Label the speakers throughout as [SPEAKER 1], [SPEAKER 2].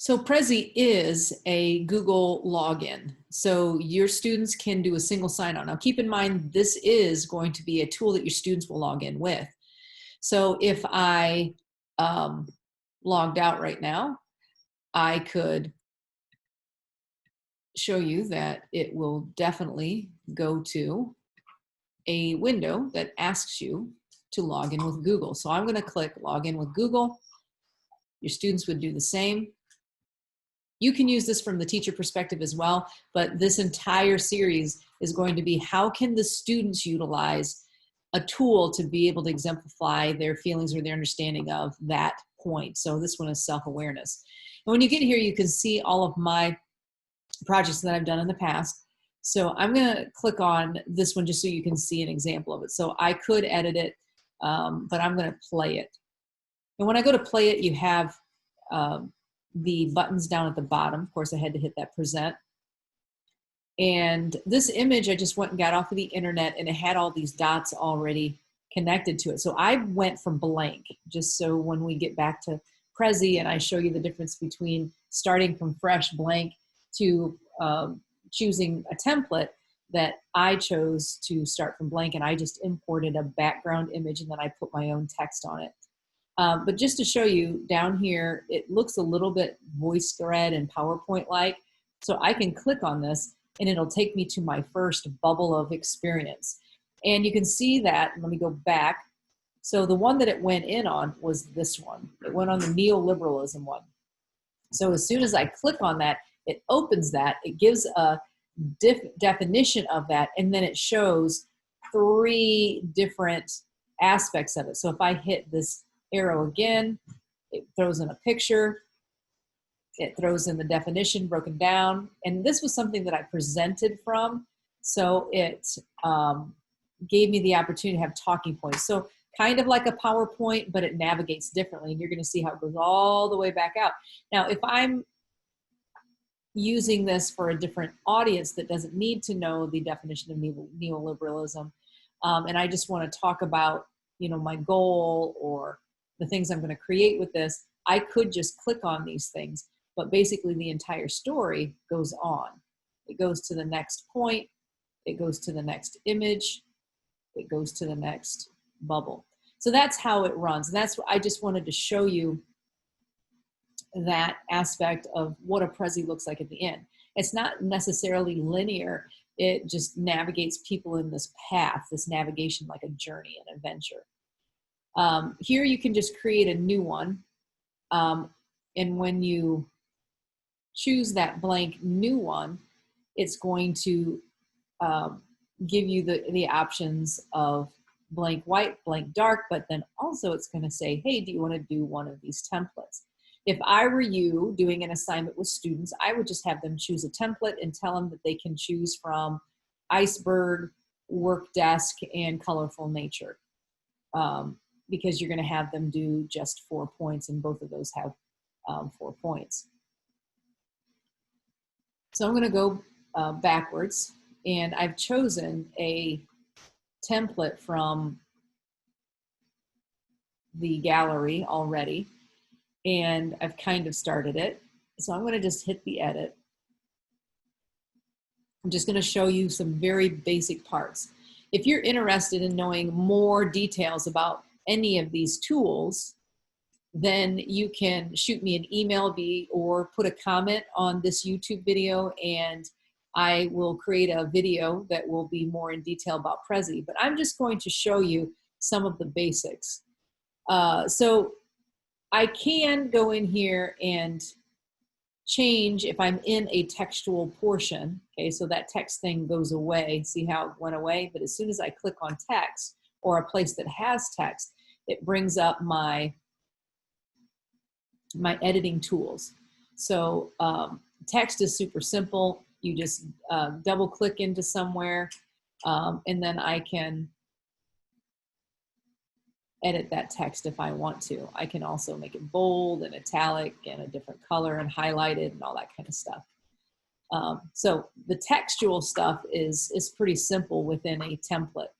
[SPEAKER 1] So Prezi is a Google login. So your students can do a single sign-on. Now keep in mind, this is going to be a tool that your students will log in with. So if I logged out right now, I could show you that it will definitely go to a window that asks you to log in with Google. So I'm going to click log in with Google. Your students would do the same. You can use this from the teacher perspective as well, but this entire series is going to be how can the students utilize a tool to be able to exemplify their feelings or their understanding of that point. So this one is self-awareness. And when you get here, you can see all of my projects that I've done in the past. So I'm going to click on this one just so you can see an example of it. So I could edit it, but I'm going to play it. And when I go to play it, you have the buttons down at the bottom. Of course, I had to hit that present. And this image, I just went and got off of the internet, and it had all these dots already connected to it. So I went from blank, just so when we get back to Prezi and I show you the difference between starting from fresh blank to choosing a template, that I chose to start from blank, and I just imported a background image and then I put my own text on it. But just to show you down here, it looks a little bit VoiceThread and PowerPoint-like. So I can click on this and it'll take me to my first bubble of experience. And you can see that, let me go back. So the one that it went in on was this one. It went on the neoliberalism one. So as soon as I click on that, it opens that, it gives a definition of that, and then it shows 3 different aspects of it. So if I hit this arrow again, it throws in a picture, it throws in the definition broken down, and this was something that I presented from, so it gave me the opportunity to have talking points. So kind of like a PowerPoint, but it navigates differently, and you're going to see how it goes all the way back out. Now, if I'm using this for a different audience that doesn't need to know the definition of neoliberalism, and I just want to talk about, you know, my goal or the things I'm going to create with this, I could just click on these things, but basically the entire story goes on. It goes to the next point, it goes to the next image, it goes to the next bubble. So that's how it runs. And that's what I just wanted to show you, that aspect of what a Prezi looks like at the end. It's not necessarily linear. It just navigates people in this path, this navigation, like a journey, an adventure. Here you can just create a new one. And when you choose that blank new one, it's going to give you the options of blank white, blank dark, but then also it's going to say, hey, do you want to do one of these templates? If I were you doing an assignment with students, I would just have them choose a template and tell them that they can choose from iceberg, work desk, and colorful nature. Because you're going to have them do just 4 points, and both of those have 4 points. So I'm going to go backwards, and I've chosen a template from the gallery already, and I've kind of started it. So I'm going to just hit the edit. I'm just going to show you some very basic parts. If you're interested in knowing more details about any of these tools, then you can shoot me an email or put a comment on this YouTube video, and I will create a video that will be more in detail about Prezi. But I'm just going to show you some of the basics. So I can go in here and change if I'm in a textual portion. Okay, so that text thing goes away. See how it went away? But as soon as I click on text or a place that has text, it brings up my editing tools. So text is super simple. You just double click into somewhere, and then I can edit that text if I want to. I can also make it bold and italic and a different color and highlighted and all that kind of stuff. So the textual stuff is pretty simple within a template.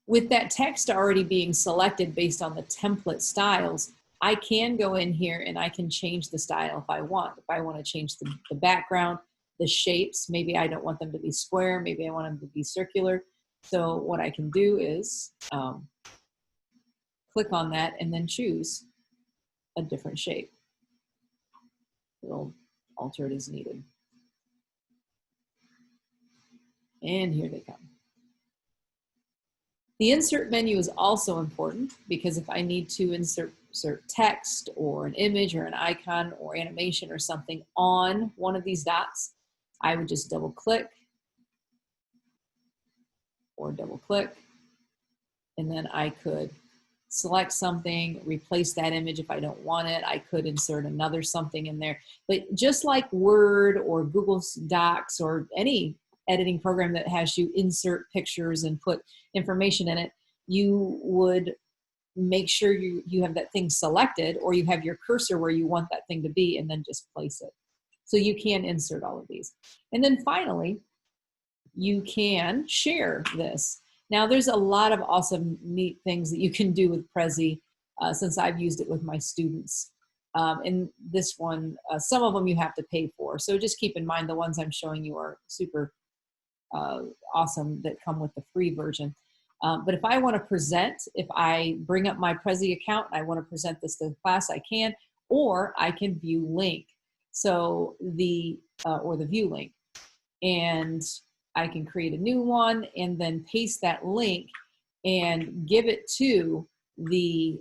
[SPEAKER 1] With that text already being selected based on the template styles, I can go in here and I can change the style if I want. If I want to change the background, the shapes, maybe I don't want them to be square, maybe I want them to be circular. So what I can do is click on that and then choose a different shape. We'll alter it as needed. And here they come. The insert menu is also important because if I need to insert text or an image or an icon or animation or something on one of these dots, I would just double click or double click, and then I could select something, replace that image if I don't want it. I could insert another something in there. But just like Word or Google Docs or any editing program that has you insert pictures and put information in it, you would make sure you have that thing selected, or you have your cursor where you want that thing to be, and then just place it. So you can insert all of these. And then finally, you can share this. Now, there's a lot of awesome, neat things that you can do with Prezi since I've used it with my students. And this one, some of them you have to pay for. So just keep in mind the ones I'm showing you are super awesome that come with the free version. But if I want to present, if I bring up my Prezi account and I want to present this to the class, I can, or I can view link. So or the view link. And I can create a new one and then paste that link and give it to the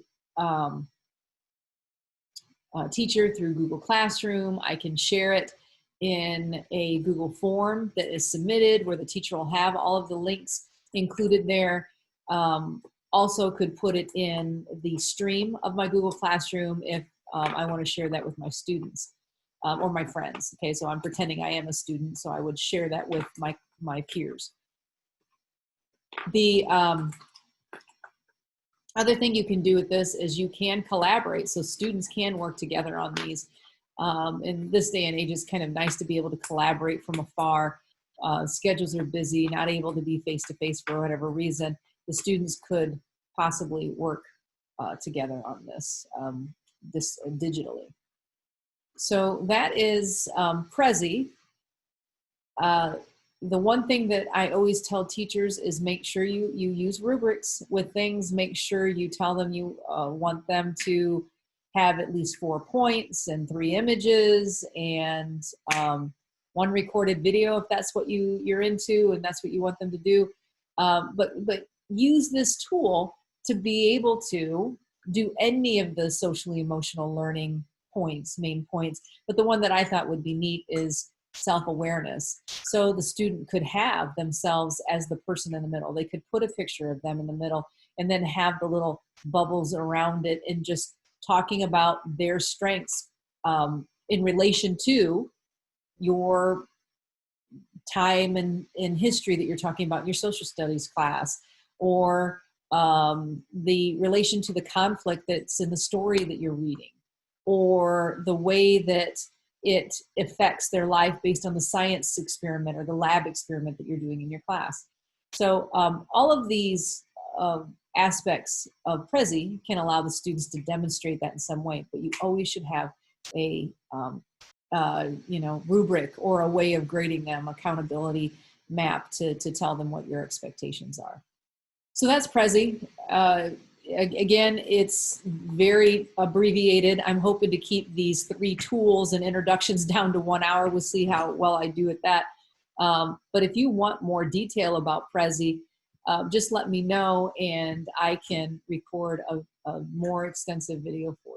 [SPEAKER 1] teacher through Google Classroom. I can share it in a Google form that is submitted where the teacher will have all of the links included there. Also could put it in the stream of my Google Classroom if I want to share that with my students or my friends. Okay, so I'm pretending I am a student, so I would share that with my peers. The other thing you can do with this is you can collaborate, so students can work together on these. In this day and age, it's kind of nice to be able to collaborate from afar. Schedules are busy, not able to be face-to-face for whatever reason. The students could possibly work together on this, digitally. So that is Prezi. The one thing that I always tell teachers is make sure you use rubrics with things. Make sure you tell them you want them to have at least 4 points and 3 images and 1 recorded video if that's what you're into and that's what you want them to do. But use this tool to be able to do any of the socially emotional learning main points. But the one that I thought would be neat is self-awareness. So the student could have themselves as the person in the middle. They could put a picture of them in the middle and then have the little bubbles around it and just talking about their strengths in relation to your time in history that you're talking about in your social studies class, or the relation to the conflict that's in the story that you're reading, or the way that it affects their life based on the science experiment or the lab experiment that you're doing in your class. So all of these aspects of Prezi can allow the students to demonstrate that in some way, but you always should have a rubric or a way of grading them, accountability map to tell them what your expectations are. So that's Prezi. Again, it's very abbreviated. I'm hoping to keep these 3 tools and introductions down to 1 hour. We'll see how well I do at that. But if you want more detail about Prezi, just let me know and I can record a more extensive video for you.